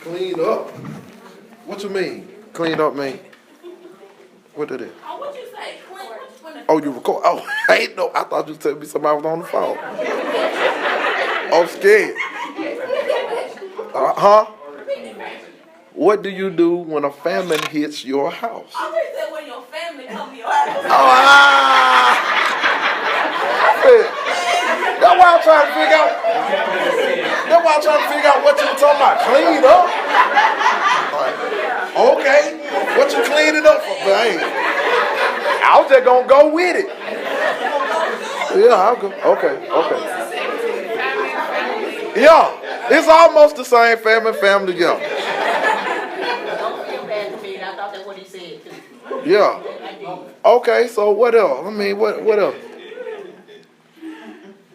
Clean up. What you mean? Clean up mean? What it is? Oh, what you say? Clint? Oh, you record? Oh, I ain't know. I thought you told me somebody was on the phone. I'm scared. Huh? What do you do when a famine hits your house? I just said when your family come to your house. Oh, that's why I'm trying to figure out. That's why I'm trying to figure out what you were talking about. Clean up. Okay. What you cleaning up for? But I was just gonna go with it. Yeah, I'll go. Okay. Yeah, it's almost the same family. Yeah. Don't feel bad for me. I thought that's what he said too. Yeah. Okay. So what else? I mean, what else?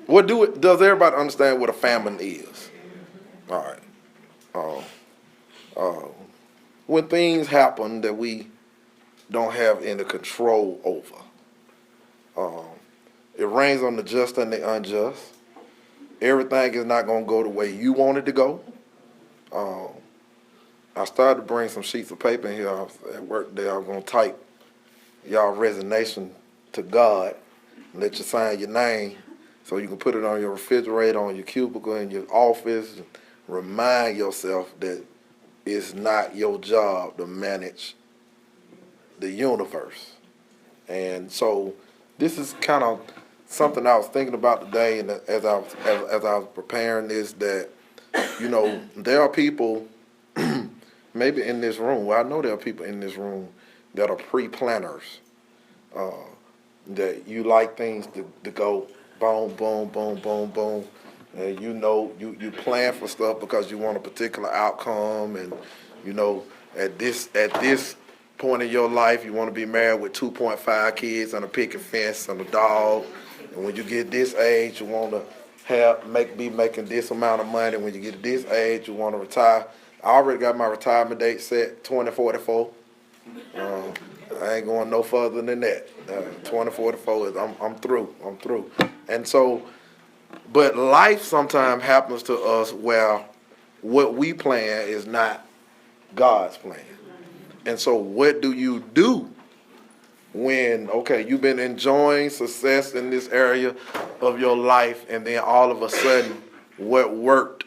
Does everybody understand what a famine is? All right. When things happen that we don't have any control over, it rains on the just and the unjust. Everything is not going to go the way you want it to go. I started to bring some sheets of paper in here. I was at work there. I was going to type y'all resignation to God, let you sign your name so you can put it on your refrigerator, on your cubicle, in your office, and remind yourself that it's not your job to manage the universe. And so this is kind of something I was thinking about today, and as I was preparing this, that there are people maybe in this room. Well, I know there are people in this room that are pre-planners. That you like things to go boom, boom, boom, boom, boom. And you plan for stuff because you want a particular outcome, and at this point in your life you want to be married with 2.5 kids and a picket fence and a dog. And when you get this age, you want to be making this amount of money. When you get to this age, you want to retire. I already got my retirement date set, 2044. I ain't going no further than that. 2044 is I'm through. And so, but life sometimes happens to us where what we plan is not God's plan. And so what do you do when, okay, you've been enjoying success in this area of your life, and then all of a sudden what worked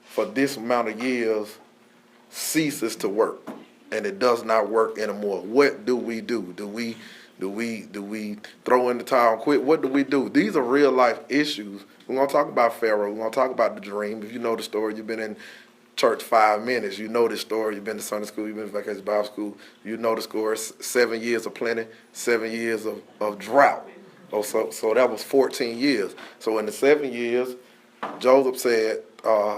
for this amount of years ceases to work, and it does not work anymore? What do we do? Do we throw in the towel and quit? What do we do? These are real life issues. We're going to talk about Pharaoh. We're going to talk about the dream. If you know the story, you've been in church 5 minutes, you know this story. You've been to Sunday school, you've been to Vacation Bible School, you know the story. 7 years of plenty, 7 years of drought. So that was 14 years. So in the 7 years, Joseph said,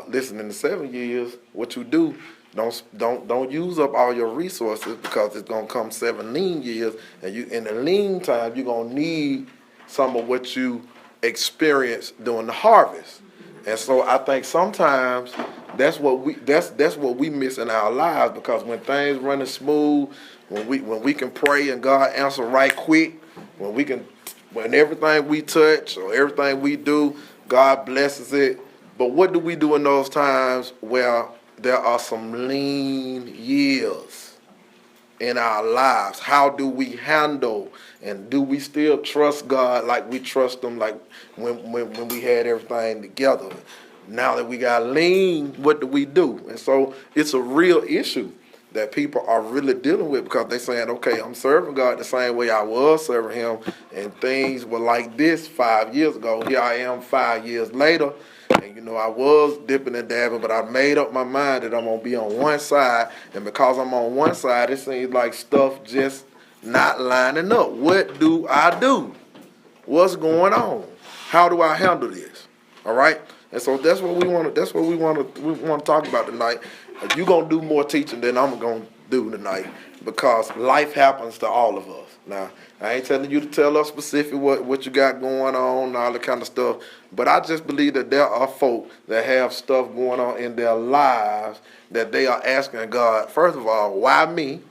listen, in the 7 years, what you do, don't use up all your resources, because it's gonna come 7 lean years, and you in the lean time you're gonna need some of what you experienced during the harvest. And so I think sometimes that's what we miss in our lives, because when things running smooth, when we can pray and God answer right quick, when everything we touch or everything we do, God blesses it. But what do we do in those times where there are some lean years in our lives? How do we handle, and do we still trust God like we trust Him like when we had everything together? Now that we got lean, what do we do? And so it's a real issue that people are really dealing with, because they're saying, okay, I'm serving God the same way I was serving Him, and things were like this 5 years ago. Here I am 5 years later, and I was dipping and dabbing, but I made up my mind that I'm going to be on one side, and because I'm on one side, it seems like stuff just not lining up. What do I do? What's going on? How do I handle this? All right? And so that's what we want to talk about tonight. You're going to do more teaching than I'm going to do tonight, because life happens to all of us. Now, I ain't telling you to tell us specific what you got going on and all that kind of stuff, but I just believe that there are folk that have stuff going on in their lives that they are asking God, first of all, why me?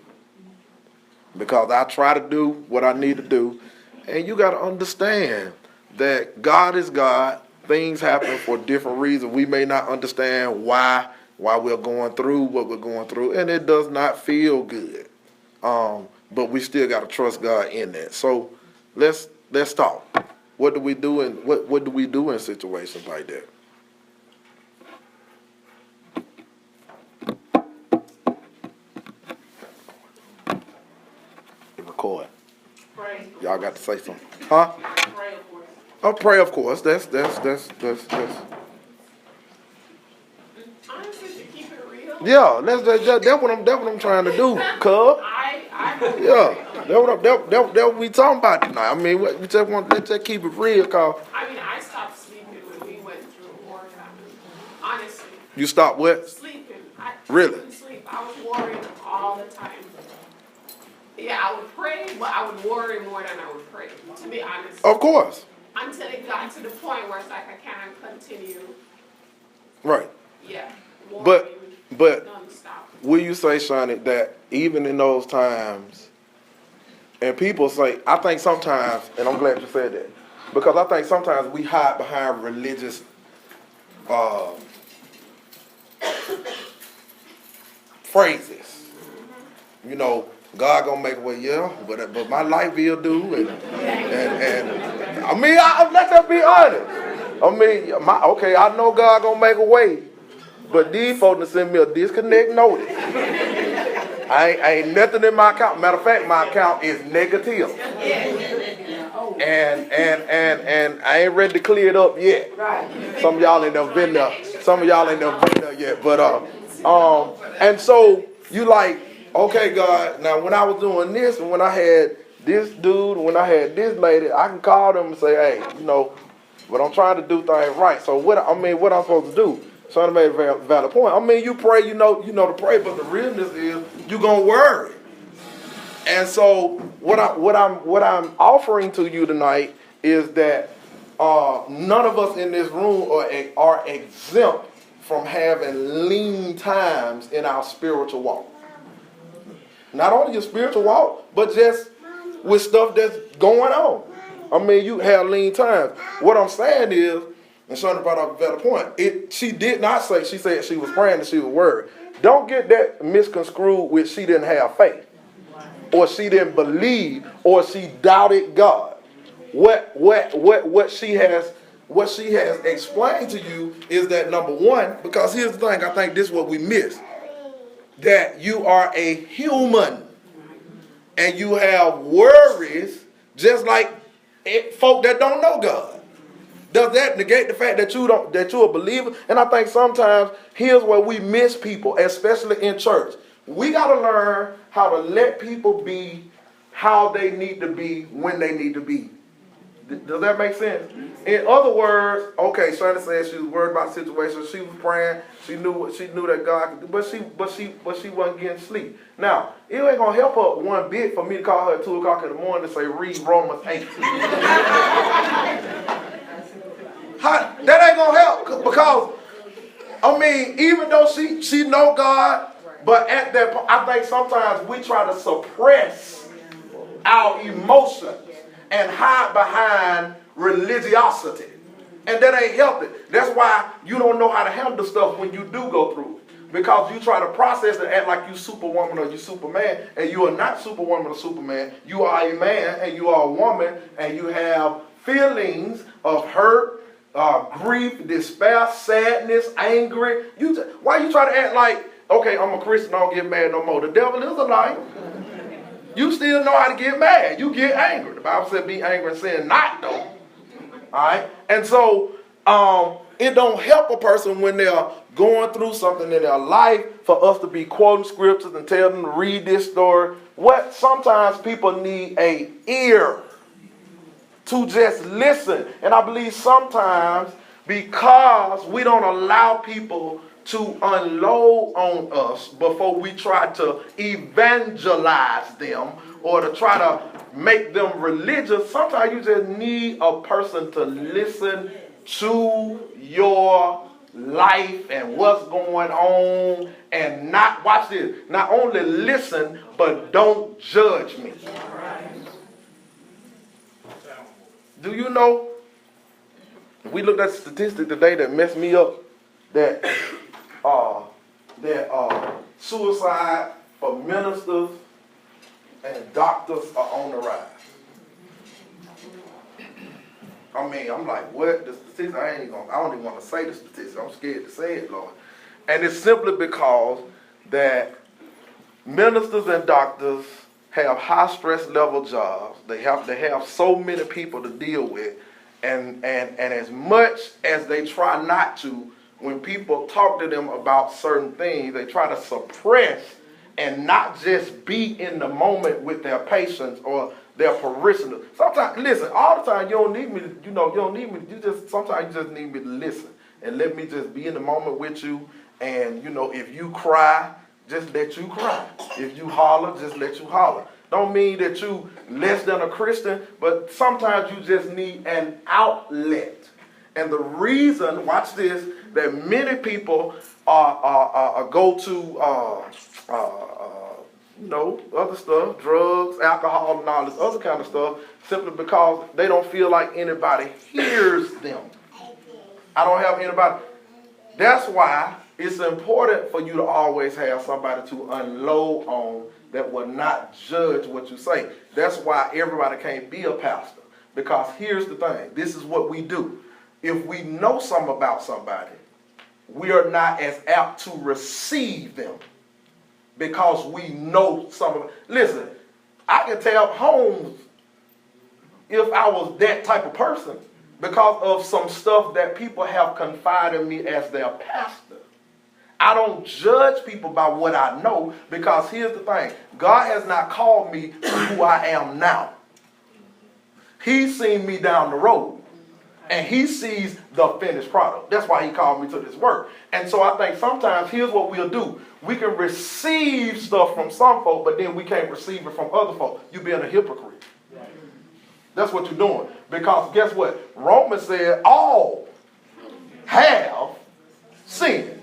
Because I try to do what I need to do. And you got to understand that God is God, things happen for different reasons. We may not understand why we're going through what we're going through, and it does not feel good. But we still got to trust God in that. So let's talk. What do we do what do we do in situations like that? Record. Pray. Y'all got to say something, huh? Pray, of course. Oh, pray, of course. That's. Honestly, to keep it real. Yeah, that's what I'm trying to do, cuz. Yeah, that's what we talking about tonight. I mean, let's just keep it real, cause. I stopped sleeping when we went through wartime. Honestly. You stop what? Sleeping. Really? Couldn't sleep. I was worrying all the time. Yeah, I would pray, but I would worry more than I would pray, to be honest. Of course. Until it got to the point where it's like I can't continue. Right. Yeah. But Non-stop. will you say, Shawnee, that even in those times, and people say, I think sometimes, and I'm glad you said that, because I think sometimes we hide behind religious phrases. You know, God gonna make a way, yeah, but my life will do, and I mean, let that be honest. I mean, I know God gonna make a way, but these folks done send me a disconnect notice. I ain't nothing in my account. Matter of fact, my account is negative, and I ain't ready to clear it up yet. Some of y'all ain't never been there. Some of y'all ain't never been there yet, but and so you like. Okay, God, now when I was doing this, and when I had this dude, when I had this lady, I can call them and say, hey, but I'm trying to do things right. So what I'm supposed to do? So I made a valid point. I mean, you pray, you know to pray, but the realness is you're gonna worry. And so what I'm offering to you tonight is that none of us in this room are exempt from having lean times in our spiritual walk. Not only your spiritual walk, but just with stuff that's going on. I mean, you have lean times. What I'm saying is, and Shonda brought up a better point, she did not say, she said she was praying and she was worried. Don't get that misconstrued with she didn't have faith, or she didn't believe, or she doubted God. What she has explained to you is that, number one, because here's the thing, I think this is what we miss. That you are a human and you have worries just like folk that don't know God. Does that negate the fact that you're a believer? And I think sometimes here's where we miss people, especially in church. We got to learn how to let people be how they need to be when they need to be. Does that make sense? In other words, okay, Shana said she was worried about the situation. She was praying. She knew that God could do, but she wasn't getting sleep. Now, it ain't gonna help her one bit for me to call her at 2:00 in the morning and say, read Romans 8. That ain't gonna help, because I mean, even though she know God, but at that point, I think sometimes we try to suppress our emotions and hide behind religiosity. And that ain't healthy. That's why you don't know how to handle stuff when you do go through it. Because you try to process and act like you Superwoman or you Superman, and you are not Superwoman or Superman. You are a man and you are a woman, and you have feelings of hurt, grief, despair, sadness, angry. Why you try to act like, okay, I'm a Christian, I don't get mad no more? The devil is a liar. You still know how to get mad. You get angry. The Bible said be angry and sin not, though. All right? And so it don't help a person when they're going through something in their life for us to be quoting scriptures and tell them to read this story. What sometimes people need a ear to just listen. And I believe sometimes because we don't allow people to unload on us before we try to evangelize them or to try to make them religious, sometimes you just need a person to listen to your life and what's going on, and not, watch this, not only listen, but don't judge me. Do you know We looked at a statistic today that messed me up, that suicide for ministers and doctors are on the rise. I mean, I'm like, what? The statistics, I don't even want to say the statistics. I'm scared to say it, Lord. And it's simply because that ministers and doctors have high stress level jobs. They have so many people to deal with. And as much as they try not to, when people talk to them about certain things, they try to suppress and not just be in the moment with their patients or their parishioners. Sometimes, listen, all the time you don't need me to, you don't need me to, sometimes you just need me to listen and let me just be in the moment with you. And, if you cry, just let you cry. If you holler, just let you holler. Don't mean that you less than a Christian, but sometimes you just need an outlet. And the reason, watch this, that many people go to, other stuff, drugs, alcohol, and all this other kind of stuff, simply because they don't feel like anybody hears them. I don't have anybody. That's why it's important for you to always have somebody to unload on that will not judge what you say. That's why everybody can't be a pastor. Because here's the thing. This is what we do. If we know something about somebody, we are not as apt to receive them because we know something. Listen, I can tell Holmes if I was that type of person because of some stuff that people have confided in me as their pastor. I don't judge people by what I know because here's the thing. God has not called me to who I am now. He's seen me down the road. And he sees the finished product. That's why he called me to this work. And so I think sometimes here's what we'll do. We can receive stuff from some folk, but then we can't receive it from other folk. You're being a hypocrite. That's what you're doing. Because guess what? Romans said all have sinned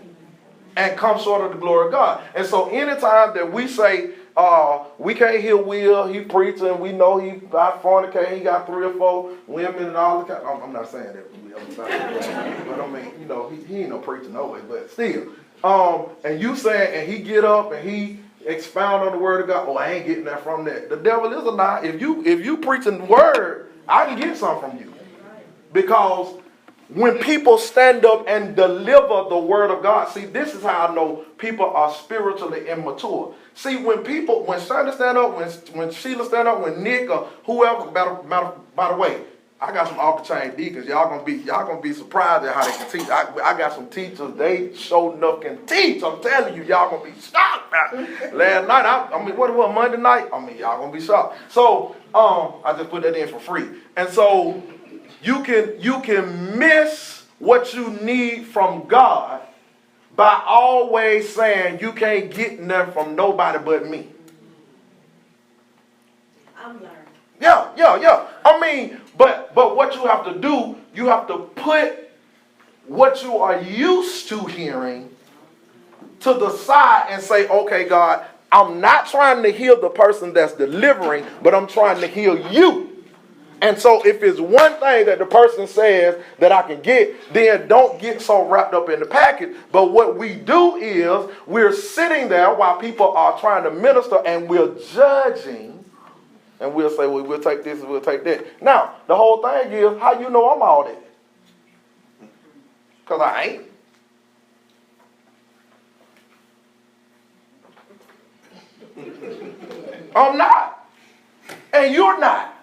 and come short of the glory of God. And so anytime that we say, we can't hear Will, he preaching, we know he got fornicating, he got 3 or 4 women and all the kind. I'm not saying that, but I mean, he ain't no preacher no way, but still. And you saying, and he get up and he expound on the word of God, I ain't getting that from that. The devil is a lie. If you preaching the word, I can get some from you. Because when people stand up and deliver the word of God, see, this is how I know people are spiritually immature. See, when Shonda stand up, when Sheila stand up, when Nick or whoever, by the way, I got some off the chain deacons. Y'all gonna be surprised at how they can teach. I got some teachers, they sure enough can teach. I'm telling you, y'all gonna be shocked. Last night, what was Monday night? Y'all gonna be shocked. So I just put that in for free. And so you can miss what you need from God by always saying you can't get nothing from nobody but me. I'm learning. Yeah. But what you have to do, you have to put what you are used to hearing to the side and say, okay, God, I'm not trying to heal the person that's delivering, but I'm trying to heal you. And so if it's one thing that the person says that I can get, then don't get so wrapped up in the package. But what we do is we're sitting there while people are trying to minister and we're judging. And we'll say, well, we'll take this and we'll take that. Now, the whole thing is, how you know I'm all that? Because I ain't. I'm not. And you're not.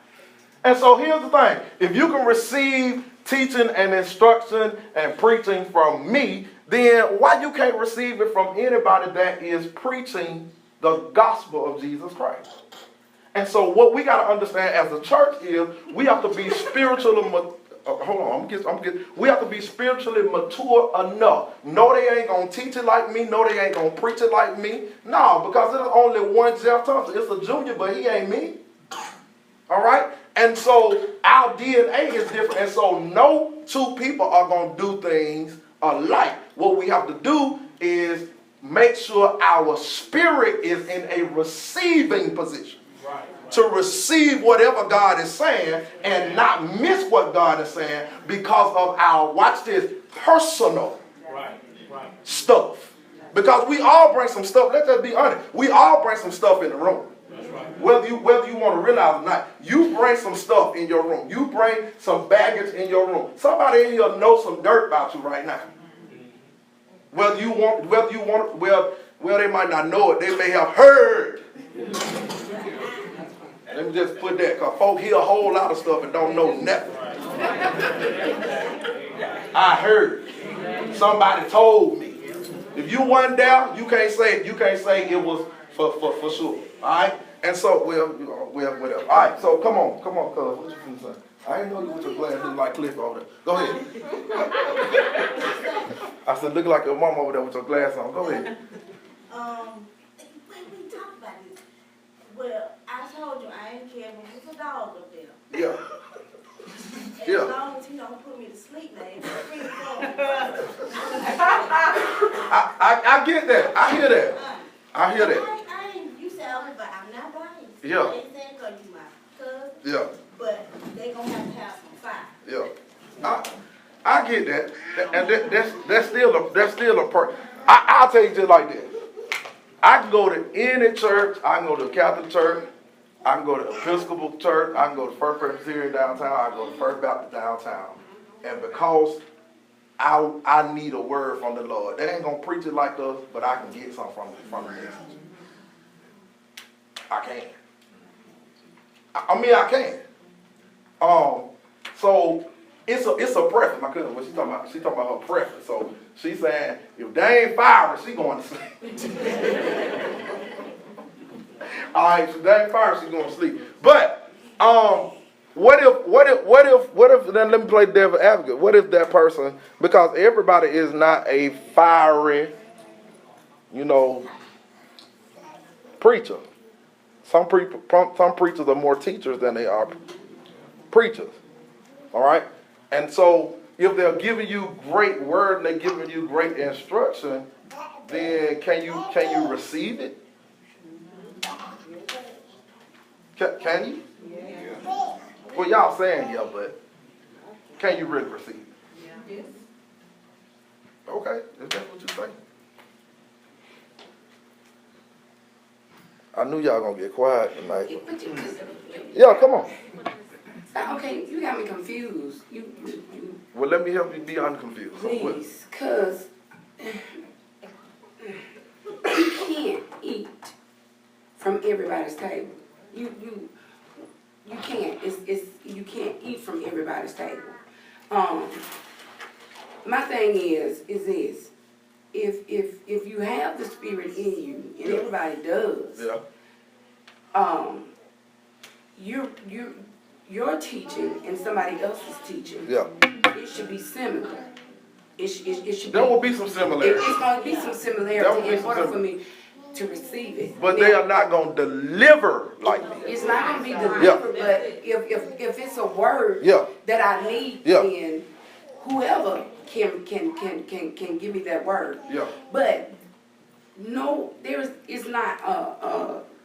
And so here's the thing. If you can receive teaching and instruction and preaching from me, then why you can't receive it from anybody that is preaching the gospel of Jesus Christ? And so what we got to understand as a church is we have to be spiritually we have to be spiritually mature enough. No, they ain't going to teach it like me. No, they ain't going to preach it like me. No, because there's only one Jeff Thompson. It's a junior, but he ain't me. All right? And so our DNA is different. And so no two people are going to do things alike. What we have to do is make sure our spirit is in a receiving position. Right. to receive whatever God is saying and not miss what God is saying because of our, watch this, personal stuff. Because we all bring some stuff, let's just be honest, we all bring some stuff in the room. Whether you want to realize it or not, you bring some stuff in your room. You bring some baggage in your room. Somebody in here knows some dirt about you right now. Well, they might not know it. They may have heard. Let me just put that, because folk hear a whole lot of stuff and don't know nothing. I heard. Somebody told me. If you wasn't there, you can't say it was for sure. All right? And so, whatever. All right, so come on, cuz. What you finna say? I ain't know you with your glass look like Cliff over there. Go ahead. I said, look like your mom over there with your glass on. Go ahead. We talked about this. Well, I told you I ain't care when there's a dog up there. Yeah. As Yeah. long as he don't put me to sleep, now, it's pretty cool. I get that. I hear that. I hear that. I ain't, you said, okay, but I'm not biased. Yeah. I ain't saying because you my cousin, Yeah. but they gonna have to have some fire. Yeah. I get that. And that's still a part. I'll tell you just like this. I can go to any church. I can go to a Catholic church. I can go to Episcopal church. I can go to First Presbyterian downtown. I can go to First Baptist downtown. And because I need a word from the Lord, they ain't gonna preach it like us, but I can get something from the message. I can. I can. So it's a preference. My cousin, what she talking about her preference. So she's saying if they ain't firing, she going to sleep. All right, so they ain't firing, she going to sleep. But what if? Then let me play devil advocate. What if that person? Because everybody is not a fiery, preacher. Some preachers are more teachers than they are preachers. All right? And so if they're giving you great word and they're giving you great instruction, then can you receive it? Can you? Well, y'all saying yeah, but can you really receive it? Yes. Okay, if that's what you think. I knew y'all gonna get quiet tonight. Yeah, come on. Okay, you got me confused. You Well, let me help you be unconfused. please, cause you can't eat from everybody's table. You can't. You can't eat from everybody's table. My thing is this. If you have the Spirit in you, and everybody does, your teaching and somebody else's teaching, it should be similar. It should There be. will be some similarities. It's going to be some similarity in order for me to receive it. But they are not going to deliver like me. It's not going to be delivered, but if it's a word that I need, then whoever can give me that word. But no, it's not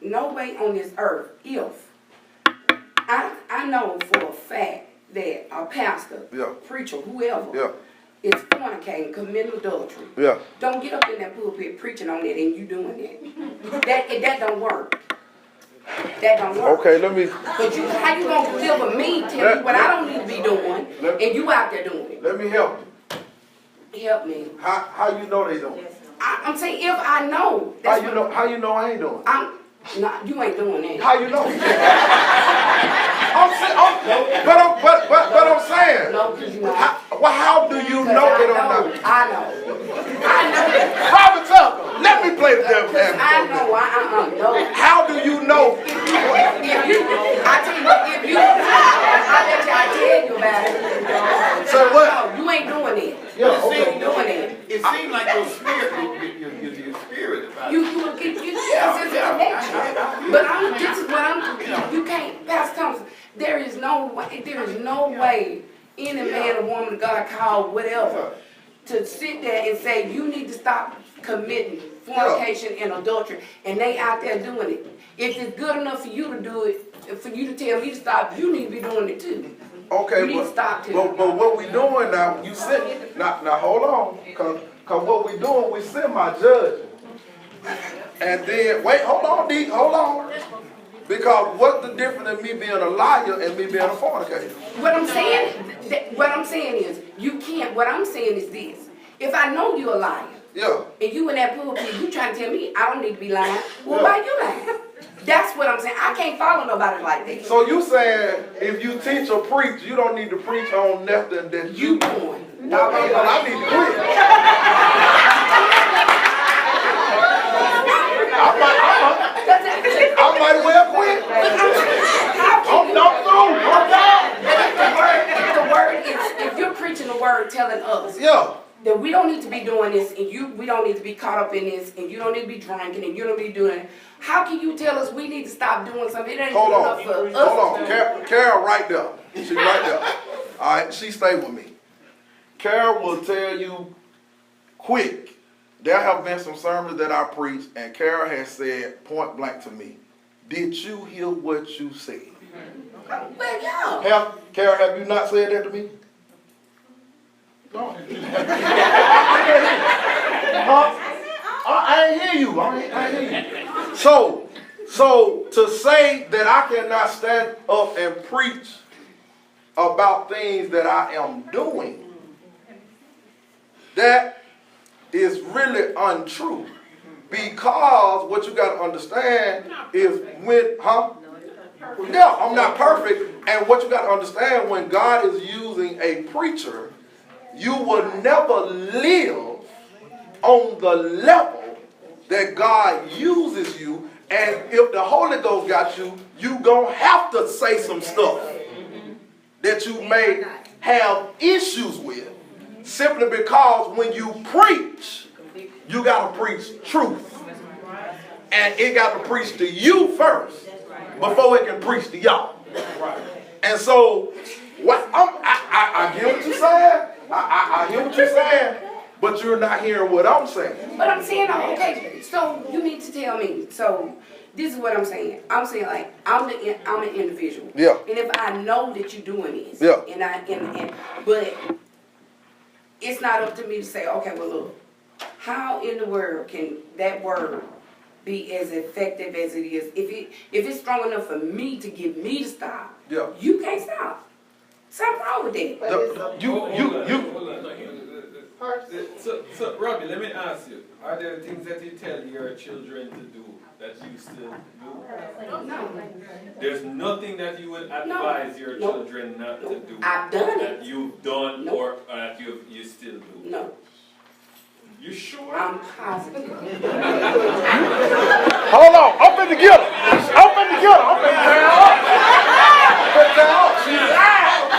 no way on this earth if I know for a fact that a pastor, preacher, whoever is fornicating, committing adultery. Don't get up in that pulpit preaching on that and you doing that. That don't work. That don't work. Okay, let me. But how you gonna deliver me, tell me what I don't need to be doing, and you out there doing it? Let me help you. Help me. How you know they doing? I'm saying if I know. How you know I ain't doing? You ain't doing that. How you know? But I'm saying. No, because you know. How do you know that I'm not? I know. Private Tucker, let me play the devil's I advocate. know. No. How do you know? I tell you what, if you, I bet you I tell you about it. So what? No, you ain't doing it. Yeah, You ain't doing it. It seems like your spirit, your spirit about it. You but this is what you can't, Pastor Thompson, there is no way any man or woman God called whatever to sit there and say you need to stop committing fornication and adultery, and they out there doing it. If it's good enough for you to do it, for you to tell me to stop, you need to be doing it too. Okay, You need to stop too. but what we doing now, you sit, now hold on, cause what we doing, we semi-judging. And then, wait, hold on, D, hold on. Because what's the difference in me being a liar and me being a fornicator? What I'm saying is, you can't, what I'm saying is this. If I know you're a liar, Yeah, and you in that pulpit, you trying to tell me I don't need to be lying, well, Yeah. why you lying? That's what I'm saying. I can't follow nobody like that. so you saying if you teach or preach, you don't need to preach on nothing that You doing. Well, I need to quit. I might well quit. The word is, if you're preaching the word telling us Yeah, that we don't need to be doing this and we don't need to be caught up in this and you don't need to be drinking and you don't need to be doing it, how can you tell us we need to stop doing something? It ain't hold good on, enough for us. hold to on. do. Carol right there. She right there. All right, she stay with me. Carol will tell you quick. There have been some sermons that I preached, and Carol has said point blank to me, "Did you hear what you said?" Well, yeah. Carol, have you not said that to me? No. Huh? I ain't hear you. I ain't hear you. So to say that I cannot stand up and preach about things that I am doing, that is really untrue. Because what you got to understand is when, yeah, I'm not perfect. And what you got to understand, when God is using a preacher, you will never live on the level that God uses you. And if the Holy Ghost got you, you gonna have to say some stuff that you may have issues with, simply because when you preach, you gotta preach truth. And it got to preach to you first before it can preach to y'all. And so, I hear what you're saying. I hear what you're saying, but you're not hearing what I'm saying. But I'm saying, okay, so you need to tell me. So this is what I'm saying. I'm saying, like, I'm an individual. Yeah. And if I know that you're doing this, Yeah. but it's not up to me to say, okay, well, look, how in the world can that word be as effective as it is? If it's strong enough for me to get me to stop, Yeah. you can't stop. Something wrong with that. So, Robbie, let me ask you, are there things that you tell your children to do that you still do? No. There's nothing that you would advise your children not to do. I've done that it. you've done Nope. or that you still do. No. You sure? I'm positive. Hold on, I'm finna get her. I'm finna tear up. She's lying.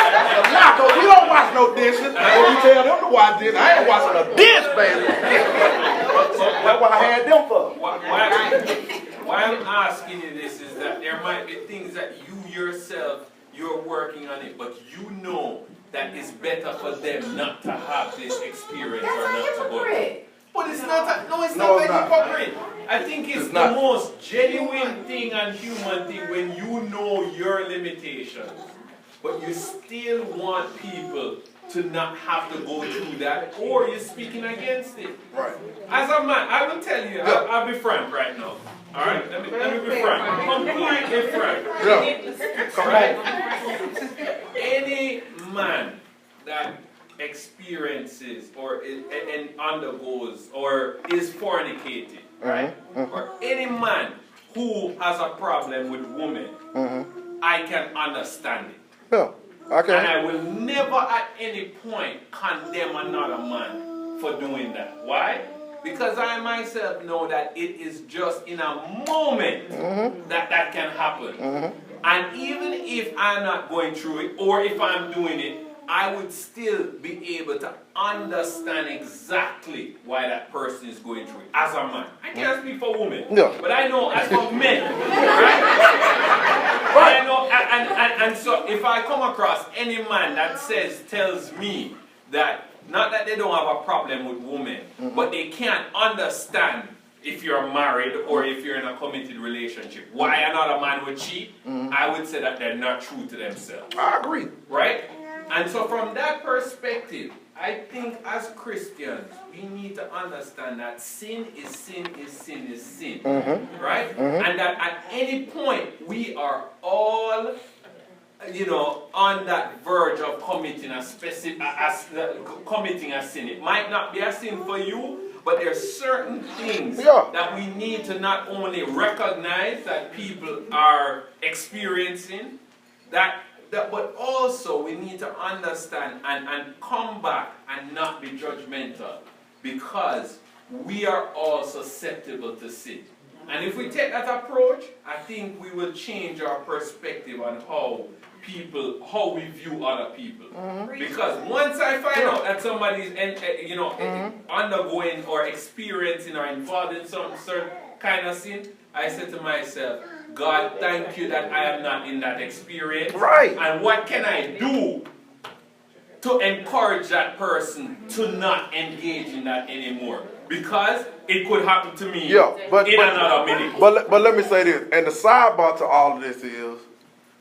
That's a lie, 'cause we don't watch no dishes. When we tell them to watch this, I ain't watching a dish, baby. That's what I had them for. Why I'm asking you this is that there might be things that you yourself, you're working on it, but you know that it's better for them not to have this experience That's or a not to go. hypocrite. But it's not it's not a not. hypocrite. I think it's the not. most genuine thing and human thing when you know your limitations, but you still want people to not have to go through that, or you're speaking against it. Right. As a man, I will tell you, I'll be frank right now. All right, let me be frank, completely frank. Yeah. Come on. Any man that experiences or and undergoes or is fornicated, right? Or any man who has a problem with women, I can understand it. Yeah. Okay. And I will never at any point condemn another man for doing that. Why? Because I myself know that it is just in a moment that can happen. And even if I'm not going through it, or if I'm doing it, I would still be able to understand exactly why that person is going through it as a man. I can't speak for women, but I know as for men, right? I know, and so if I come across any man that tells me that, not that they don't have a problem with women, but they can't understand if you're married or if you're in a committed relationship. Why another man would cheat? I would say that they're not true to themselves. I agree. Right? And so from that perspective, I think as Christians, we need to understand that sin is sin is sin is sin. Right? And that at any point, we are all, on that verge of committing committing a sin. It might not be a sin for you, but there are certain things that we need to not only recognize that people are experiencing, but also we need to understand and come back and not be judgmental, because we are all susceptible to sin. And if we take that approach, I think we will change our perspective on how we view other people. Because once I find out that somebody is undergoing or experiencing or involved in some certain kind of sin, I say to myself, God, thank you that I am not in that experience. Right. And what can I do to encourage that person to not engage in that anymore? Because it could happen to me in another minute. But let me say this, and the sidebar to all of this is,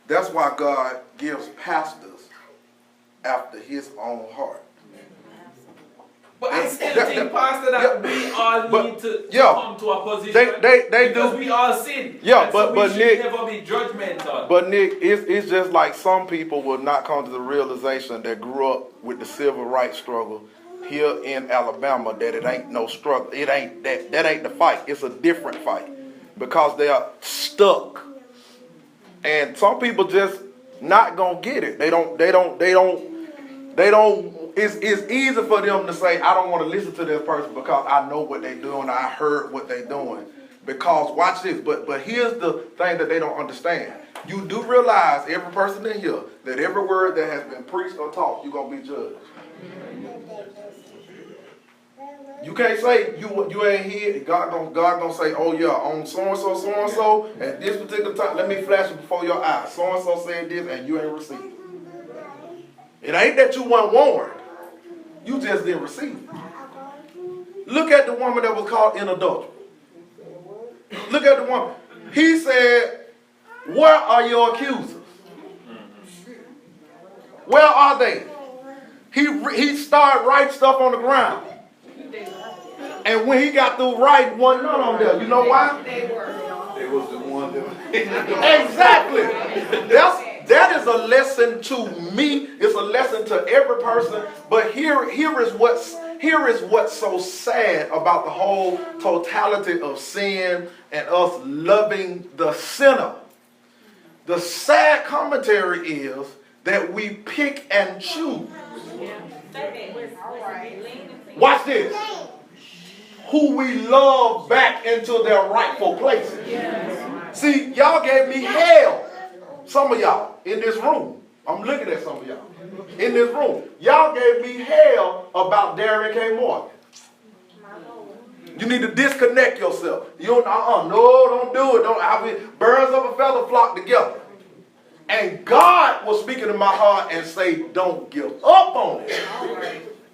that's why God gives pastors after his own heart. But I still think, Pastor, that we all need to come to a position they because do. we all sin. Yeah, but but we Nick, should never be judgmental. But Nick, it's just like some people will not come to the realization that grew up with the civil rights struggle here in Alabama, that it ain't no struggle. It ain't that ain't the fight. It's a different fight because they are stuck. And some people just not gonna get it. They don't. It's easy for them to say, I don't want to listen to this person because I know what they're doing. I heard what they're doing. Because watch this. But here's the thing that they don't understand. You do realize, every person in here, that every word that has been preached or taught, you're gonna be judged. You can't say you ain't here. God gonna say, oh yeah, on so and so, at this particular time, let me flash it before your eyes. So and so said this, and you ain't received it. It ain't that you weren't warned. You just didn't receive it. Look at the woman that was caught in adultery. Look at the woman. He said, where are your accusers? Where are they? He started writing stuff on the ground. And when he got through writing, wasn't none on there. You know why? They was the one that... Exactly. That is a lesson to me. It's a lesson to every person. But here is what's so sad about the whole totality of sin and us loving the sinner. The sad commentary is that we pick and choose. Watch this. Who we love back into their rightful places. See, y'all gave me hell. Some of y'all in this room. I'm looking at some of y'all in this room. Y'all gave me hell about Darren K. Morgan. You need to disconnect yourself. You don't, don't do it. Birds of a feather flock together. And God was speaking to my heart and say, don't give up on it.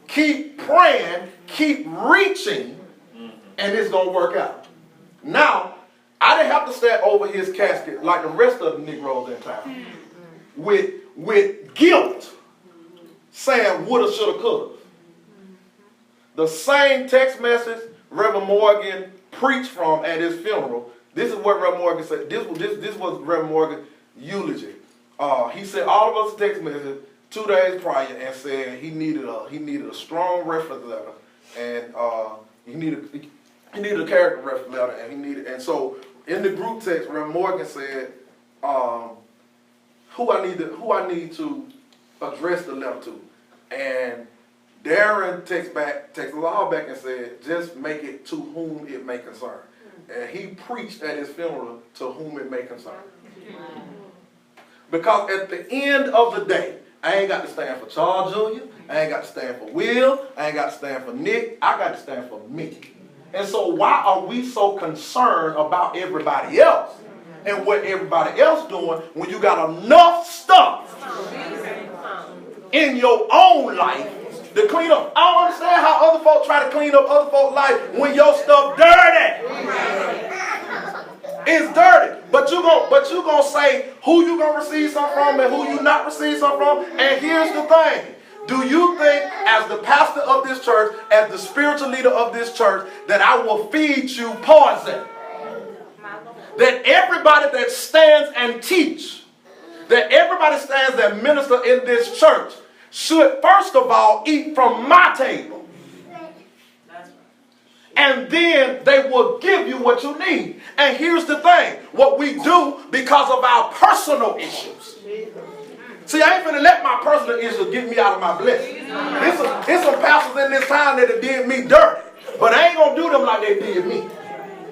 Keep praying, keep reaching, and it's going to work out. Now, I didn't have to stand over his casket like the rest of the Negroes in town with guilt, saying woulda, shoulda, coulda. The same text message Reverend Morgan preached from at his funeral. This is what Reverend Morgan said. This was Reverend Morgan's eulogy. He said all of us text message 2 days prior and said he needed a strong reference letter, and he needed a character reference letter, and so in the group text, Reverend Morgan said, who I need to address the letter to, and Darren texts us all back and said, just make it to whom it may concern. And he preached at his funeral to whom it may concern. Because at the end of the day, I ain't got to stand for Charles Jr., I ain't got to stand for Will, I ain't got to stand for Nick, I got to stand for me. And so why are we so concerned about everybody else and what everybody else doing when you got enough stuff in your own life to clean up? I don't understand how other folks try to clean up other folks' life when your stuff dirty. It's dirty. But you gonna say who you gonna receive something from and who you not receive something from. And here's the thing. Do you think, as the pastor of this church, as the spiritual leader of this church, that I will feed you poison? That everybody that stands and teach, that everybody stands and minister in this church should first of all eat from my table. And then they will give you what you need. And here's the thing. What we do because of our personal issues. See, I ain't finna let my personal issues get me out of my blessing. There's some pastors in this town that have did me dirty. But I ain't gonna do them like they did me.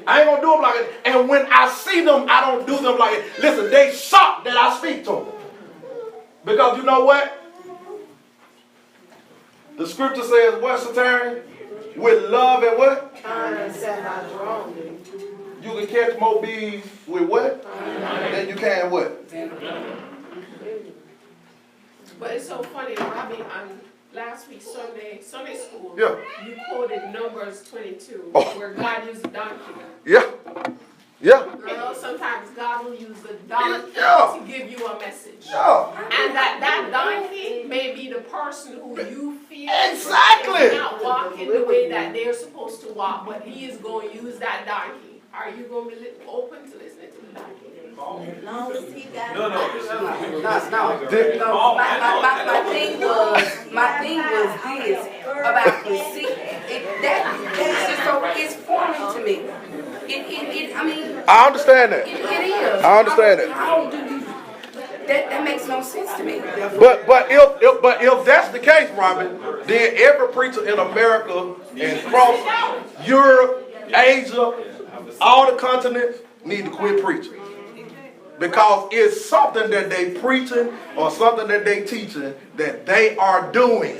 I ain't gonna do them like it. And when I see them, I don't do them like it. Listen, they shocked that I speak to them. Because you know what? The scripture says, what, Satarian? With love and what? You can catch more bees with what? Than you can what? But it's so funny, Robbie, on last week's Sunday school, Yeah. you quoted Numbers 22, where God used a donkey. Yeah. Yeah. You know, sometimes God will use the donkey Yeah. to give you a message. Yeah. And that donkey may be the person who you feel Exactly. is not walking the way that they're supposed to walk, but he is going to use that donkey. Are you going to be open to listening to the donkey? As long as he got. No. My thing was this about the seed. That's just so, it's foreign to me. I mean. I understand that. It is. I understand that. How do you? That makes no sense to me. But if that's the case, Robin, then every preacher in America and across Europe, Asia, all the continents need to quit preaching. Because it's something that they preaching or something that they teaching that they are doing.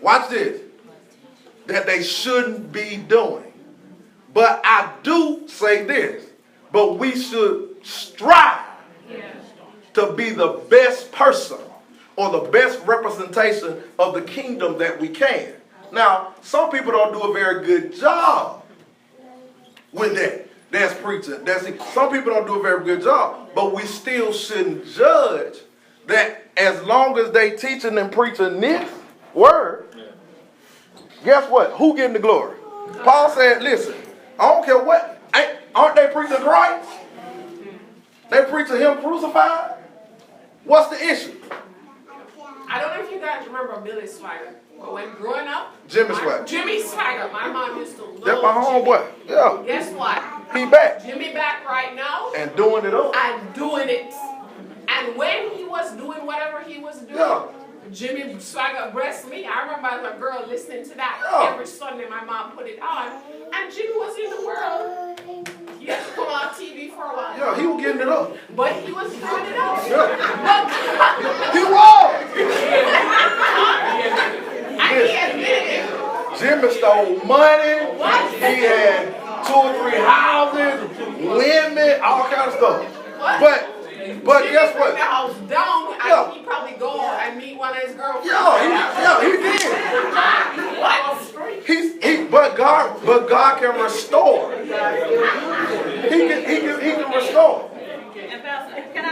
Watch this. That they shouldn't be doing. But I do say this. But we should strive to be the best person or the best representation of the kingdom that we can. Now, some people don't do a very good job with that. That's preaching. That's it. Some people don't do a very good job, but we still shouldn't judge that as long as they teaching and preaching this word, guess what? Who getting the glory? Paul said, listen, I don't care what, aren't they preaching Christ? They preaching him crucified? What's the issue? I don't know if you guys remember Billy Swagger, but when growing up, Jimmy Swagger. Jimmy Swagger, my mom used to love That's my homeboy. Yeah. Guess what? He back. Jimmy back right now. And doing it up. And doing it. And when he was doing whatever he was doing, Jimmy Swagger blessed me. I remember as a girl listening to that every Sunday. My mom put it on. And Jimmy was in the world. He had to come on TV for a while. Yeah, he was getting it up. But he was doing it up. He was. And he admitted it. Jimmy stole money. He had 2 or 3 houses, women, all kind of stuff. But guess what? The house down, and he probably go and meet one of his girlfriends. He did. But God can restore. He can restore. And Pastor, can I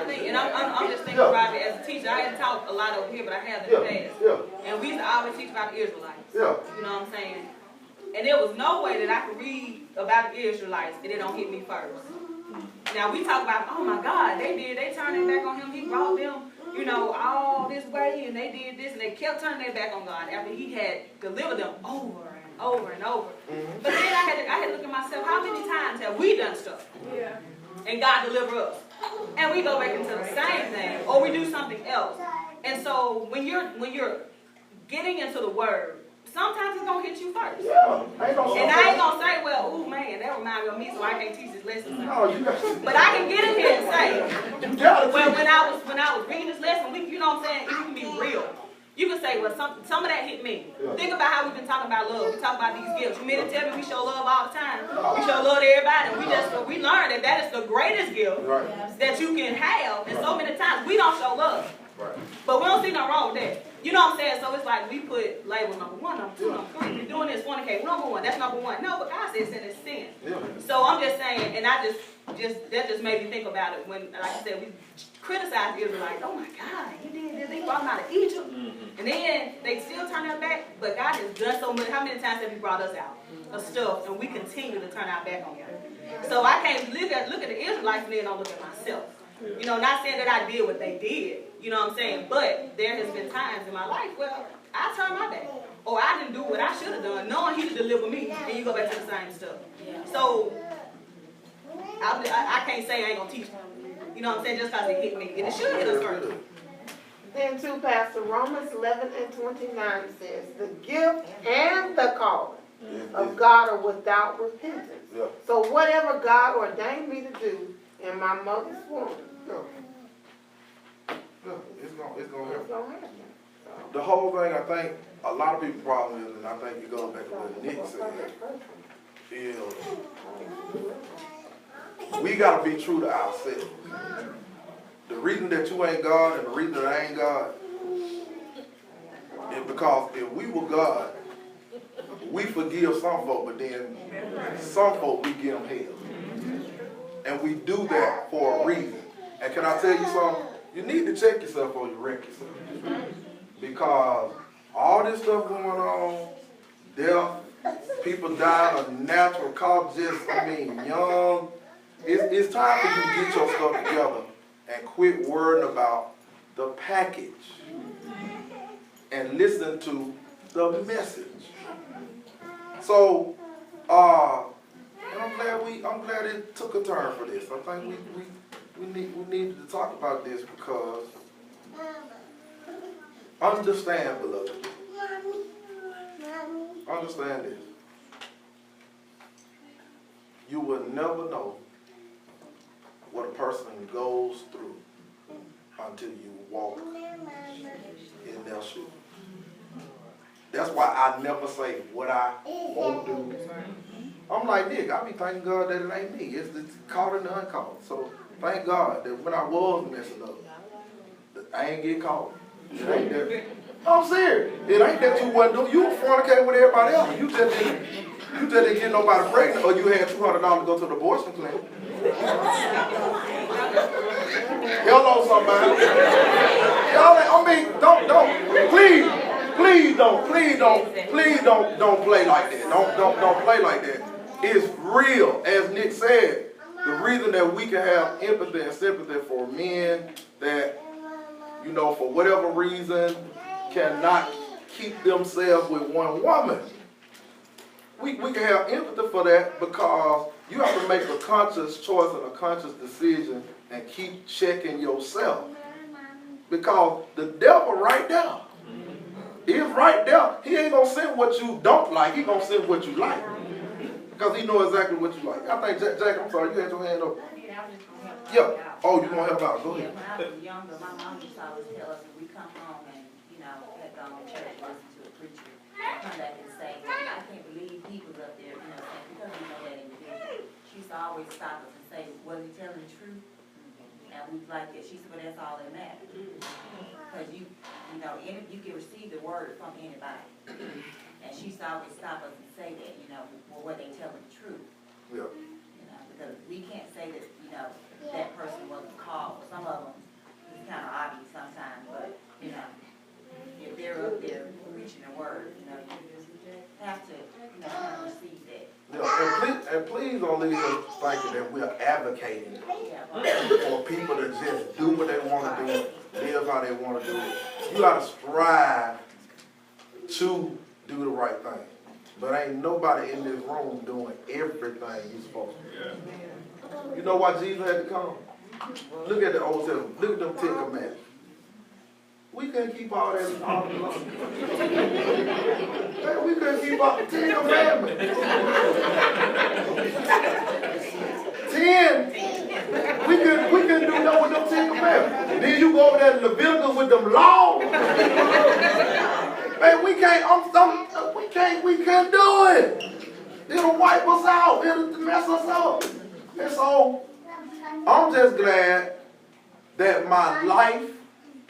think? And I'm just thinking about it as a teacher. I hadn't taught a lot over here, but I have in the past. And we used to always teach about the Israelites. You know what I'm saying? And there was no way that I could read about the Israelites and it don't hit me first. Now we talk about, oh my God, they turned their back on him. He brought them, all this way, and they did this, and they kept turning their back on God after he had delivered them over and over and over. But then I had to look at myself, how many times have we done stuff? And God deliver us? And we go back into the same thing, or we do something else. And so when you're getting into the word, sometimes it's going to hit you first. And I ain't going to say, well, ooh, man, that reminds me of me, so I can't teach this lesson. But I can get in here and say, well, when I was reading this lesson, you know what I'm saying, it can be real. You can say, well, some of that hit me. Think about how we've been talking about love. We talk about these gifts. You mean to tell me we show love all the time? We show love to everybody. And we learn that is the greatest gift that you can have. And so many times we don't show love. But we don't see nothing wrong with that. You know what I'm saying? So it's like we put labels number 1, number 2, number 3. We're doing this, fornicate, number 1. That's number 1. No, but God said sin is sin. Yeah. So I'm just saying, and that just made me think about it when, like I said, we criticized the Israelites. Oh my God, he did this. They brought them out of Egypt, and then they still turn their back. But God has done so much. How many times have He brought us out of stuff, and we continue to turn our back on Him? So I can't look at the Israelites and then don't look at myself. You know, not saying that I did what they did. You know what I'm saying? But there has been times in my life where I turned my back. Or I didn't do what I should have done, knowing He would deliver me, and you go back to the same stuff. So, I can't say I ain't going to teach them. You know what I'm saying? Just because it hit me. And it should hit us first. Then too, Pastor, Romans 11:29 says, the gift and the calling of God are without repentance. Yeah. So whatever God ordained me to do in my mother's womb, It's gonna happen. it's going to happen. The whole thing, I think, a lot of people's problem is, and I think you go back to what Nick said, is we got to be true to ourselves. The reason that you ain't God and the reason that I ain't God is because if we were God, we forgive some folk, but then some folk we give them hell. And we do that for a reason. And can I tell you something? You need to check yourself before you wreck yourself. Because all this stuff going on, death, people dying of natural causes, young. It's time for you to get your stuff together and quit worrying about the package and listen to the message. So, and I'm glad it took a turn for this. I think we needed to talk about this because understand, beloved. Understand this. You will never know what a person goes through until you walk in their shoes. That's why I never say what I won't do. I'm like, Nick, I be thanking God that it ain't me. It's caught and the uncaught. So thank God that when I was messing up, that I ain't get caught. It ain't that. I'm serious. It ain't that you wasn't doing. You were fornicating with everybody else. You just didn't get nobody pregnant, or you had $200 to go to the abortion clinic. Hello, somebody. Please don't play like that. Don't play like that. It's real, as Nick said. The reason that we can have empathy and sympathy for men that, for whatever reason, cannot keep themselves with one woman. We can have empathy for that because you have to make a conscious choice and a conscious decision and keep checking yourself. Because the devil right there is right there. He ain't going to send what you don't like. He going to send what you like. Because he knows exactly what you like. I think, Jack, I'm sorry, you had your hand up. Yeah. Oh, you want to help out? Go ahead. When I was younger, my mom used to always tell us when we come home and, had gone to church and listened to a preacher, come back and say, I can't believe he was up there, saying, because we know that individual. She used to always stop us and say, was he telling the truth? And we like that. She said, well, that's all that matters. Because you can receive the word from anybody. And she used to always stop us and say that, well, were they telling the truth? Yeah. Because we can't say that, that person wasn't called. Some of them, it's kind of obvious sometimes, but, if they're up there preaching the word, you have to, kind of receive that. Yeah, and please don't leave us thinking that we're advocating for people to just do what they want to do, live how they want to do it. You got to strive to do the right thing. But ain't nobody in this room doing everything you're supposed to do. You know why Jesus had to come? Look at the Old Testament. Look at them 10 commandments. We couldn't keep all that all alone. We couldn't keep all the 10 commandments. 10. We couldn't do nothing with them 10 commandments. Then you go over there to Leviticus with them laws. Man, we can't do it. It'll wipe us out. It'll mess us up. And so, I'm just glad that my life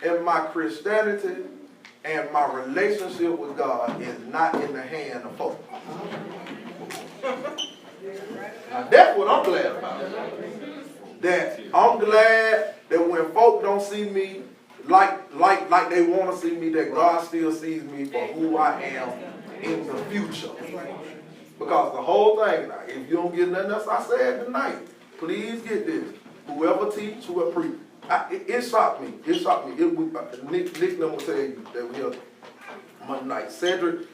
and my Christianity and my relationship with God is not in the hand of folk. Now that's what I'm glad about. That I'm glad that when folk don't see me like they want to see me, that God still sees me for who I am in the future. Because the whole thing, if you don't get nothing else I said tonight, please get this. Whoever teach, whoever preach. It shocked me. It shocked me. Nick will tell you that we have Monday night. Cedric,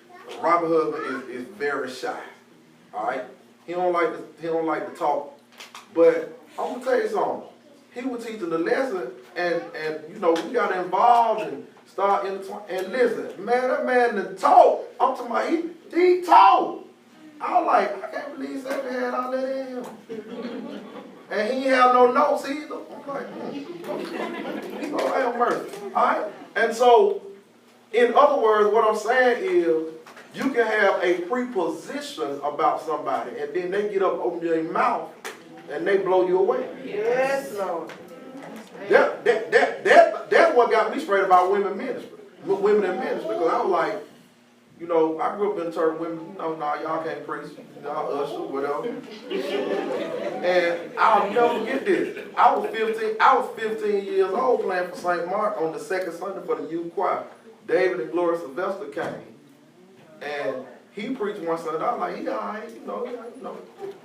Robert husband, is very shy. All right, he don't like to talk. But I'm gonna tell you something. He was teaching the lesson, and you know we got involved and start and listen, man. That man done talk. I'm talking about he talk. I was like, I can't believe Cedric had all that in him. And he ain't have no notes either. I'm like, Lord have mercy. All right? And so, in other words, what I'm saying is, you can have a preposition about somebody, and then they get up, open their mouth, and they blow you away. Yes, Lord. That's what got me straight about women in ministry, because I was like, you know, I grew up in the church, women, nah, y'all can't preach, y'all usher, whatever. And I'll never forget this. I was 15 years old playing for St. Mark on the second Sunday for the youth choir. David and Gloria Sylvester came. And he preached one Sunday. I was like, he all right, you know,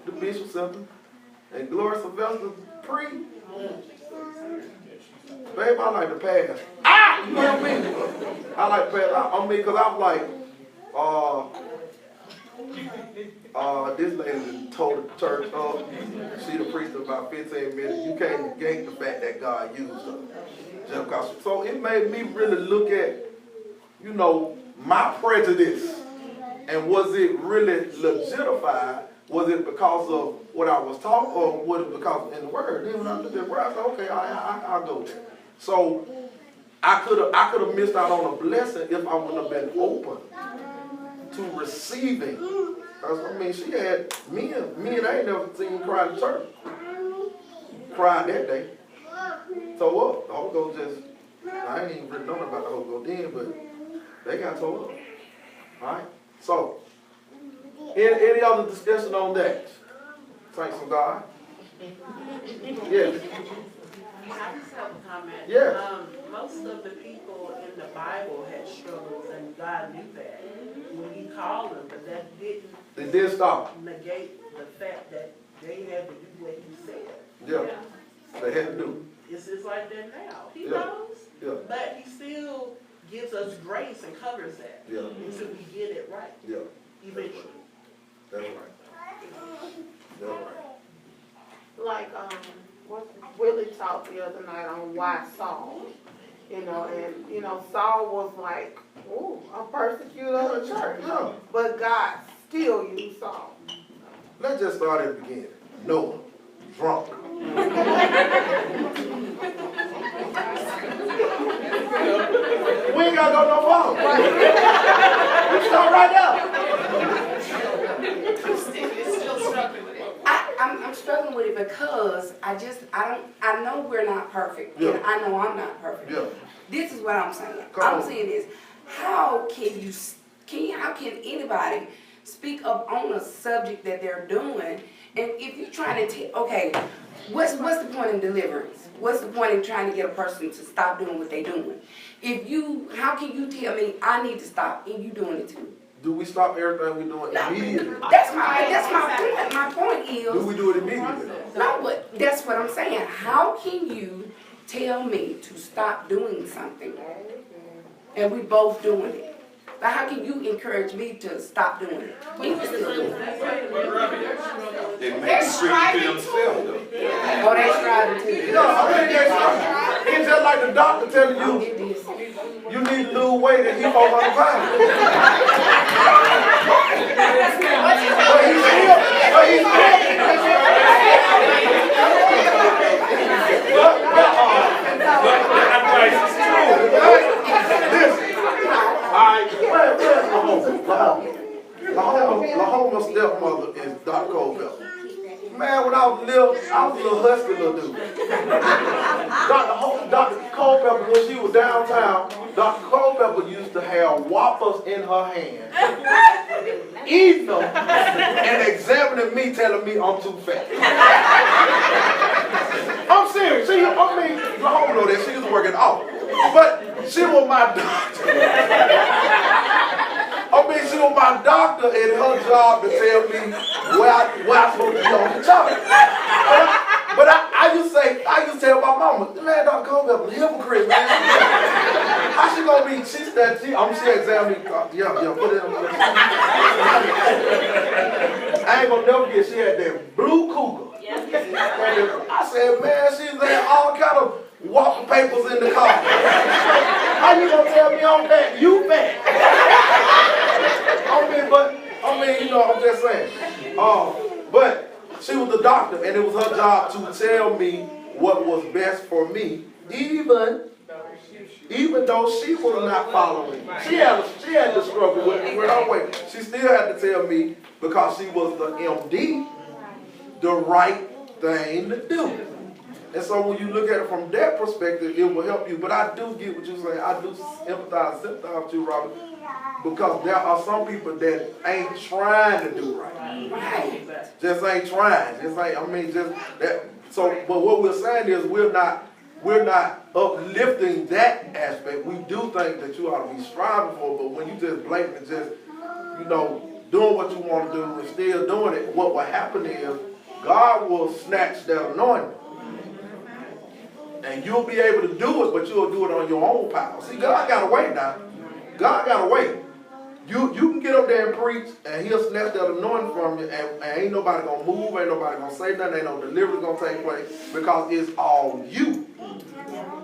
the bishop something. And Gloria Sylvester preached. Babe, I like to pass. You know what I mean? I like to pass. Because I was like, this lady told the church up. She the priest about 15 minutes. You can't negate the fact that God used her. So it made me really look at, you know, my prejudice. And was it really legitified? Was it because of what I was taught, or was it because in the Word? Then when I looked at the Word, I said, okay, I'll go there. So I could have missed out on a blessing if I wouldn't have been open to receiving. I mean, she had me and I ain't never seen her cry in church. Cried that day. So what? The Holy Ghost just, I ain't even really known about the Holy Ghost then, but they got told up. All right? So, any other discussion on that? Thanks for God. Yes. I just have a comment. Yes. Most of the people in the Bible had struggles, and God knew that when He called them, but that didn't. It did stop. Negate the fact that they had to do what He said. Yeah. They had to do. It's just like that now. He Yeah. knows, Yeah. but He still gives us grace and covers that Yeah. until we get it right. Yeah. Eventually. That's right. That's right. Like, Willie talked the other night on why Saul, you know, and, you know, Saul was like, ooh, a persecutor of the church. Yeah. But God still used Saul. Let's just start at the beginning. Noah, drunk. We ain't got no phone. We start right now. Still struggling with it. I'm struggling with it because I know we're not perfect. Yeah. And I know I'm not perfect. Yeah. This is what I'm saying. Come I'm on. saying this. How can anybody speak up on a subject that they're doing? And if you're trying to okay, what's the point in deliverance? What's the point in trying to get a person to stop doing what they're doing? How can you tell me I need to stop and you doing it too? Do we stop everything we're doing immediately? That's my point. My point is. Do we do it immediately? No, but that's what I'm saying. How can you tell me to stop doing something and we both doing it? But how can you encourage me to stop doing it? We can still do it. They're striving to themselves, though. Oh, they striving too. No, I mean, it's just like the doctor telling you, you need to lose weight and he 400 pounds. Lahoma's stepmother is Dr. Colbell. Man, when I was little, I was a little husky little dude. Dr. Culpepper, when she was downtown, Dr. Culpepper used to have Whoppers in her hand, eating them, and examining me, telling me I'm too fat. I'm serious. I mean, the home know that she was working out, but she was my doctor. She was my doctor, and her job to tell me where I'm supposed to be on the chart. But I used to tell my mama, man, Dr. Culpepper, a hypocrite, man. How she gonna be? She examined me. Yeah, put it on. I ain't gonna never forget. She had that blue cougar. I said, man, she's had all kind of walking papers in the car. How you gonna tell me I'm fat? You fat. I'm just saying. But she was the doctor, and it was her job to tell me what was best for me, even though she was not following. She had to struggle with her way. She still had to tell me, because she was the MD, the right thing to do. And so when you look at it from that perspective, it will help you. But I do get what you're saying. I do sympathize with you, Robert, because there are some people that ain't trying to do right. Just ain't trying. But what we're saying is we're not uplifting that aspect. We do think that you ought to be striving for it, but when you just blatantly doing what you want to do and still doing it, what will happen is God will snatch that anointing. And you'll be able to do it, but you'll do it on your own power. See, God got to wait now. God got to wait. You can get up there and preach, and he'll snatch that anointing from you, and ain't nobody going to move, ain't nobody going to say nothing, ain't no deliverance going to take place, because it's all you.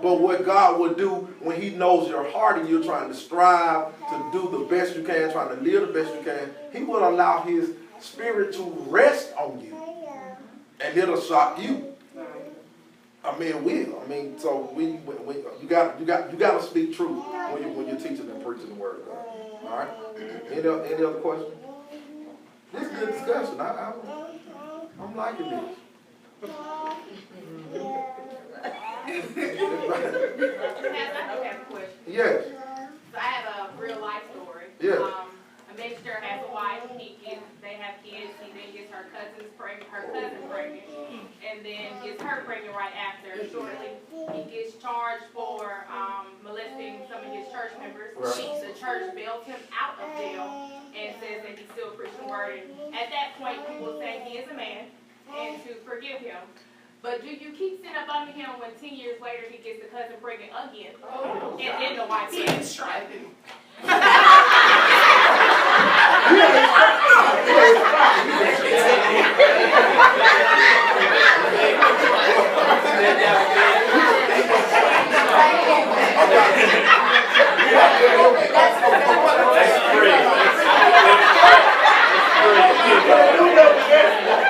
But what God will do when he knows your heart and you're trying to strive to do the best you can, trying to live the best you can, he will allow his spirit to rest on you, and it'll shock you. It will. So you got to speak truth when you're teaching and preaching the word of God. All right. Any other questions? This is a good discussion. I'm liking this. I have a question. Yes. So I have a real life story. Yes. A minister has a wife. They have kids. He then gets her cousin pregnant, and then gets her pregnant right after. Shortly, he gets charged for molesting some of his church members. Right. The church bails him out of jail and says that he's still preaching the word. And at that point, people say he is a man and to forgive him. But do you keep sitting up under him when 10 years later he gets the cousin pregnant again? And then the wife is striving.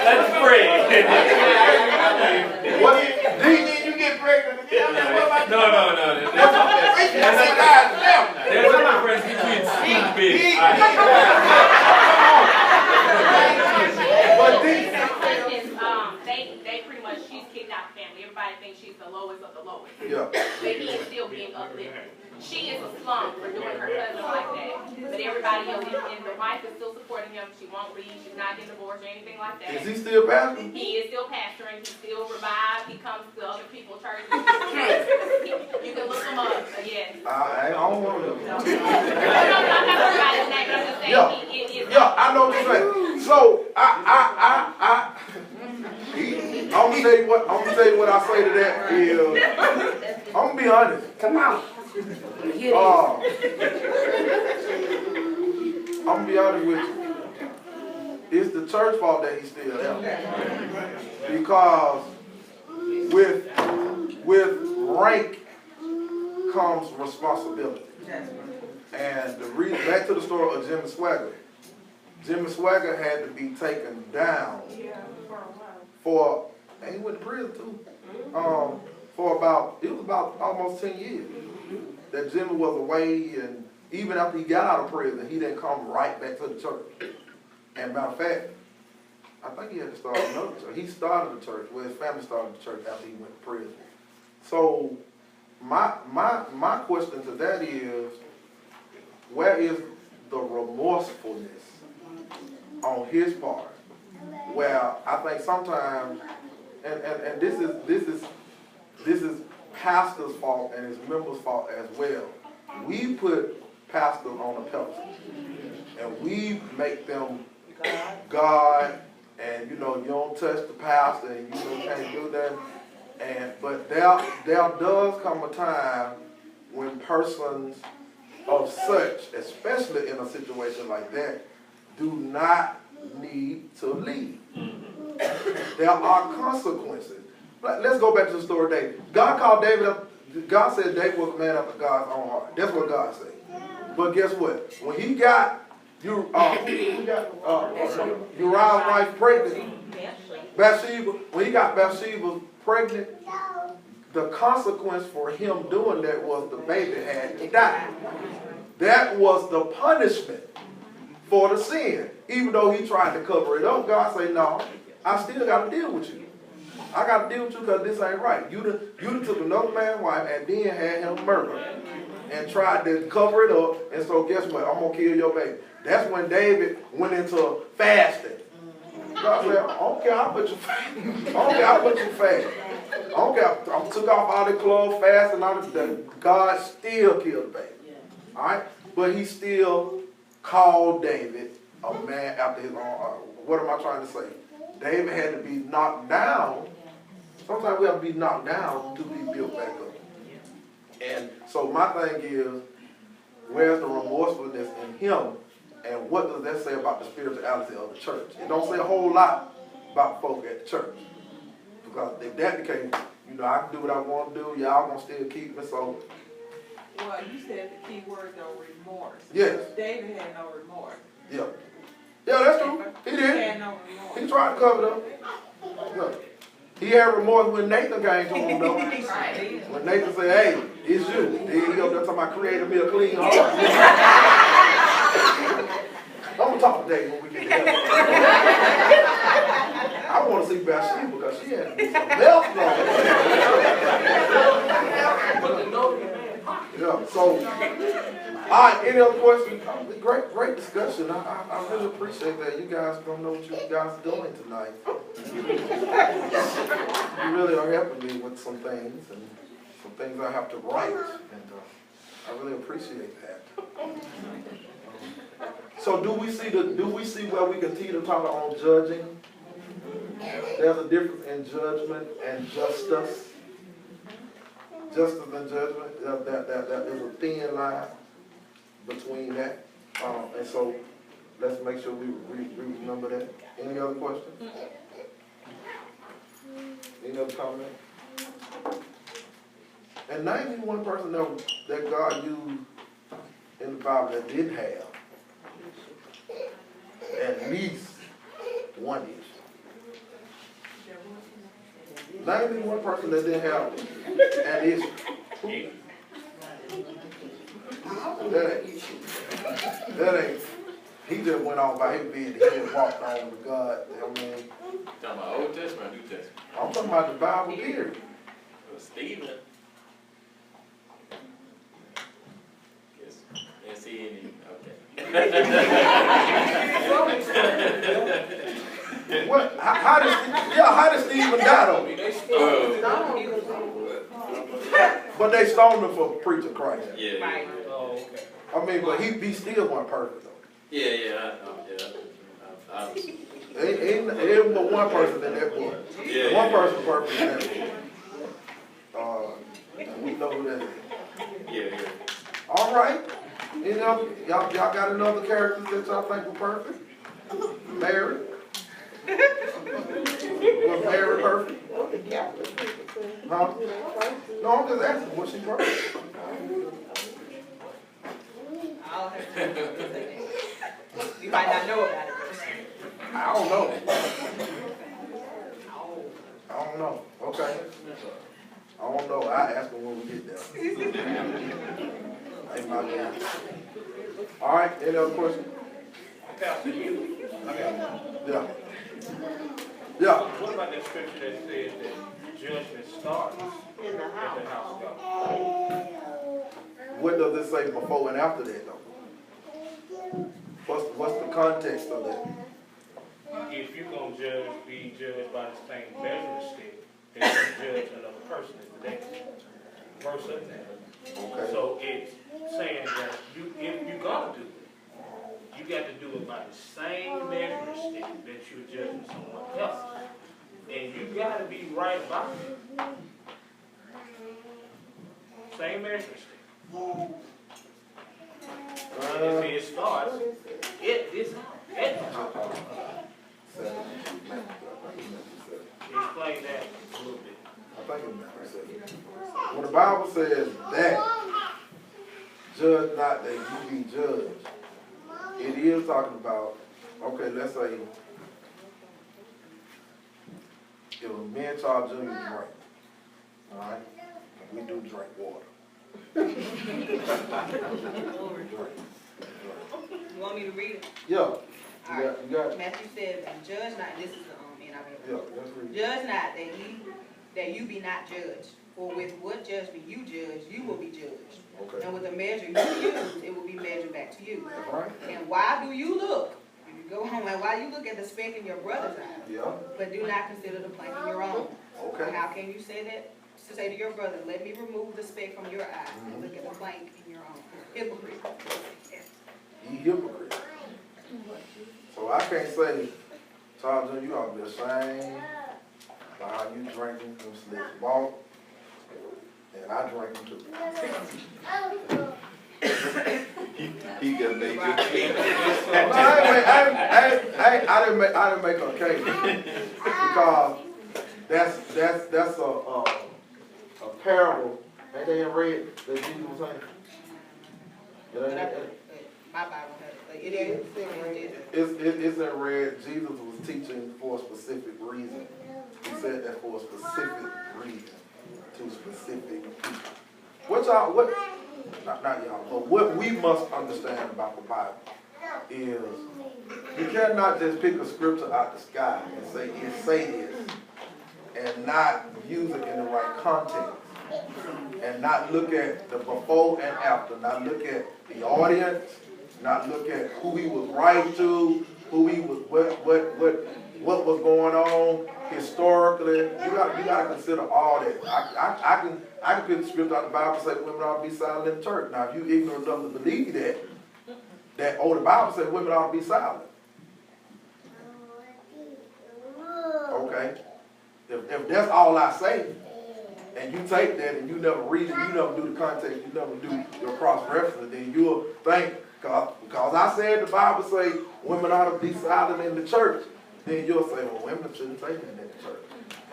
Let's pray. What? Did you get pregnant again? No. There's a difference between stupid and... They pretty much, she's kicked out the family. Everybody thinks she's the lowest of the lowest. Yeah. But he is still being uplifted. She is a slum for doing her cousin like that. But everybody else, and the wife is still supporting him. She won't leave. She's not getting divorced or anything like that. Is he still pastoring? He is still pastoring. He's still revived. He comes to other people's churches. You can look him up. Yes. I don't want to. No, I'm not talking about his name. I'm just saying he is. Yeah, I know what you're saying. So I'm gonna tell you what I say to that is I'm gonna be honest. Come on. I'm gonna be honest with you. It's the church fault that he's still there. Because with rank comes responsibility. And the reason, back to the story of Jimmy Swagger. Jimmy Swagger had to be taken down for, and he went to prison too, for about almost 10 years. That Jimmy was away, and even after he got out of prison, he didn't come right back to the church. And matter of fact, I think he had to start another church. He started the church. Well, his family started the church after he went to prison. So my question to that is, where is the remorsefulness on his part? Well, I think sometimes, and this is pastor's fault and his members' fault as well. We put pastors on a pedestal, and we make them God, and you don't touch the pastor, and you can't do that. But there does come a time when persons of such, especially in a situation like that, do not need to lead. There are consequences. Let's go back to the story of David. God called David up. God said David was a man after God's own heart. That's what God said. But guess what? When he got Uriah's wife pregnant, Bathsheba, when he got Bathsheba pregnant, the consequence for him doing that was the baby had to die. That was the punishment for the sin. Even though he tried to cover it up, God said, no, I still got to deal with you. I got to deal with you because this ain't right. You done took another man's wife and then had him murdered and tried to cover it up. And so guess what? I'm going to kill your baby. That's when David went into fasting. God said, I don't care how much you fast. I don't care how much you fast. I don't care. I took off all the clothes, fast, and all this. God still killed the baby. All right? But he still called David a man after his own heart. What am I trying to say? David had to be knocked down. Sometimes we have to be knocked down to be built back up. And so my thing is, where's the remorsefulness in him? And what does that say about the spirituality of the church? It don't say a whole lot about folk at the church. Because if that became, I can do what I want to do, y'all gonna still keep me, so. Well, you said the key word though, remorse. Yes. David had no remorse. Yeah. Yeah, that's true. He did. He had no remorse. He tried to cover it up. Yeah. He had remorse when Nathan came to him, though. When Nathan said, hey, it's you. He up there talking about creating me a clean heart. I'm going to talk to David when we get together. I want to see Bathsheba because she had some else going. Yeah, so, all right, any other questions? Great discussion. I really appreciate that. You guys don't know what you guys are doing tonight. You really are helping me with some things, and some things I have to write, and I really appreciate that. So do we see where we can teeter-totter on judging? There's a difference in judgment and justice. Justice and judgment, there's a thin line between that. And so let's make sure we remember that. Any other questions? Any other comment? And name me one person that God used in the Bible that did have at least one issue. Name me one person that didn't have an issue. That ain't. He just went on by his business. He just walked on with God. I mean. Talking about Old Testament or New Testament? I'm talking about the Bible period. Stephen. Yes. Didn't see any. Okay. What? How did Stephen die though? But they stoned him for preaching Christ. Yeah. Right. Oh, okay. I mean, but he still wasn't perfect though. Yeah. Ain't but one person in that book. Yeah. One person perfect in that book. We know who that is. Yeah. All right. Y'all got another character that y'all think were perfect? Mary? Was Mary perfect? Huh? No, I'm just asking, was she perfect? You might not know about it. I don't know. Okay. I don't know. I ask her when we get there. Ain't my job. All right, any other questions? Pastor, you Yeah. Yeah. What about that scripture that says that judgment starts In the at house. the house of God? What does it say before and after that though? What's the context of that? If you're going to be judged by the same measuring stick that you judge another person is the next verse of that. Okay. So it's saying that if you're going to do it, you got to do it by the same measuring stick that you're judging someone else. And you got to be right about it. Same measuring stick. If it starts, this at the house. Explain that a little bit. I think it's Matthew 7. When the Bible says that, judge not that you be judged, it is talking about, okay, let's say, if a man charge you drink, all right, we do drink water. You want me to read it? Yeah. You got it. Matthew says, judge not, this is the NIV. Yeah, that's read. Judge not that you be not judged. For with what judgment you judge, you will be judged. Okay. And with the measure you use, it will be measured back to you. That's right. And why do you look? If you go home, and why you look at the speck in your brother's eye, Yeah. but do not consider the plank in your own? Okay. How can you say that? To say to your brother, let me remove the speck from your eye, and look at the plank in your own. Hypocrite. You hypocrite. So I can't say, Charles, you ought to be ashamed by how you drinking from Slick's bottle, and I drink them too. He just made you. No, I didn't make a case because that's a parable. Ain't they in red that Jesus was saying? My Bible has it. It is. It's in red. Jesus was teaching for a specific reason. He said that for a specific reason to specific people. Not y'all, but what we must understand about the Bible is you cannot just pick a scripture out the sky and say this and not use it in the right context. And not look at the before and after, not look at the audience, not look at who he was writing to, who he was, what was going on historically. You gotta consider all that. I can pick the script out the Bible and say women ought to be silent in the church. Now, if you ignorant enough to believe that the Bible says women ought to be silent. Okay, if that's all I say, and you take that and you never read it, you never do the context, you never do your cross-reference, then you'll think, because I said the Bible say women ought to be silent in the church, then you'll say, well, women shouldn't say that in the church.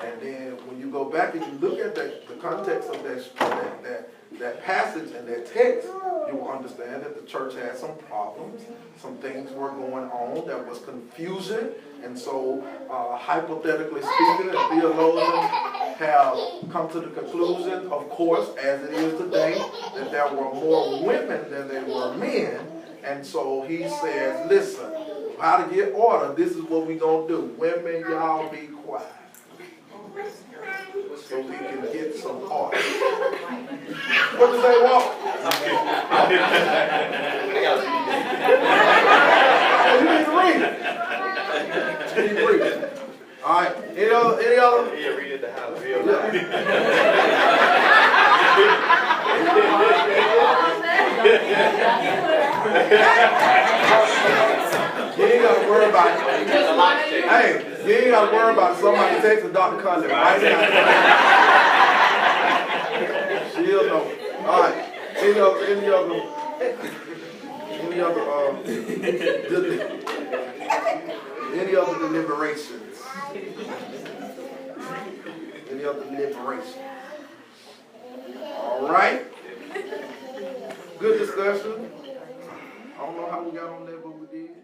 And then when you go back and you look at the context of that passage and that text, you will understand that the church had some problems, some things were going on, there was confusion, and so hypothetically speaking, and theologians have come to the conclusion, of course, as it is today, that there were more women than there were men, and so he says, listen, how to get order, this is what we're going to do. Women, y'all be quiet. So we can get some order. What does they want? You need to read it. You need to read it. All right. Any other? Yeah, read it the house. You ain't got to worry about it. Hey, you ain't got to worry about somebody texting Dr. Conley right now. She'll know. All right. Any other deliberations? Any other deliberations? All right. Good discussion. I don't know how we got on there, but we did.